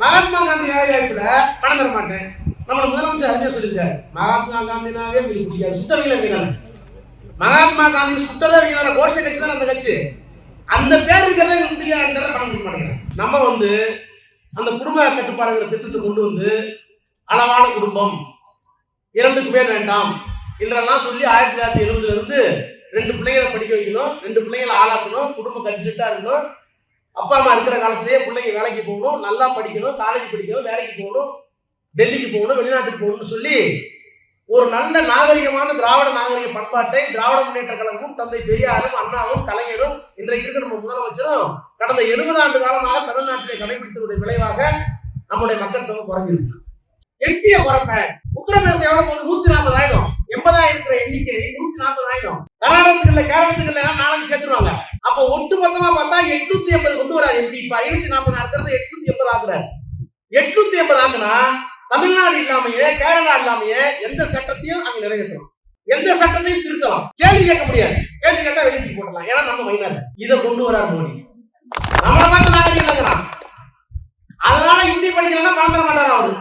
மகாத்மா காந்தி வேலை வாய்ப்புல பணம் தர மாட்டேன். நம்ம முதலமைச்சர் அறிஞர் சொல்லியிருக்காரு, மகாத்மா காந்தினாவே உங்களுக்கு பிடிக்காது, சுத்தவீங்கள வீரன். மகாத்மா காந்தி சுத்தத வீரன கோஷ கட்சி தான் அந்த கட்சி. அந்த பேர் இருக்கிறத பிடிக்காத பணம் கொடுக்க மாட்டேங்கிறேன். நம்ம அந்த குடும்ப கட்டுப்பாடுங்கிற திட்டத்தை கொண்டு அளவான குடும்பம், 2 பேர் வேண்டாம் என்றெல்லாம் சொல்லி 1970 இருந்து 2 பிள்ளைகளை படிக்க வைக்கணும், 2 பிள்ளைகளை ஆளாக்கணும், குடும்பம் கட்டிச்சுட்டா இருக்கணும். அப்பா அம்மா இருக்கிற காலத்திலேயே பிள்ளைங்க வேலைக்கு போகணும், நல்லா படிக்கணும், காலேஜ் படிக்கணும், வேலைக்கு போகணும், டெல்லிக்கு போகணும், வெளிநாட்டுக்கு போகணும்னு சொல்லி ஒரு நல்ல நாகரிகமான திராவிட நாகரிக பண்பாட்டை திராவிட முன்னேற்ற கழகமும் தந்தை பெரியாரும் அண்ணாவும் கலைஞரும் இன்றைக்கு இருக்க நம்ம முதலமைச்சரும் கடந்த 70 ஆண்டு காலமாக தமிழ்நாட்டிலே கடைபிடித்ததுடைய விளைவாக நம்முடைய மக்கள் தொகை குறைஞ்சிருக்கு. எம்பியை குறைப்பேன். உத்தரப்பிரதேசம் எவ்வளவு போது 140 ஆயிடும். 80 இருக்கிற எண்ணிக்கை 140 ஆயிடும். கர்நாடகத்துக்கு இல்ல, கேரளத்துக்கு இல்ல, நாளைக்கு சேர்த்துருவாங்க. அப்ப ஒட்டு மொத்தமா பார்த்தா 880 கொண்டு வராது எம்பி. இப்ப 540 இருக்கிறது 880 ஆக்குறாரு. 880 ஆக்குனா தமிழ்நாடு இல்லாமையே, கேரளா இல்லாமையே எந்த சட்டத்தையும் அங்க நிறைவேற்றலாம், எந்த சட்டத்தையும் திருத்தலாம். கேள்வி கேட்க முடியாது. கேள்வி கேட்டா வெளியே போடலாம். ஏன்னா நம்ம மைனர். இதை கொண்டு வரார் மோடி. நம்மளை பார்த்து நாகரிகம் இல்லைங்கிறான். அதனால இந்தி படிக்கலாம் பணம் தர மாட்டார் அவரு.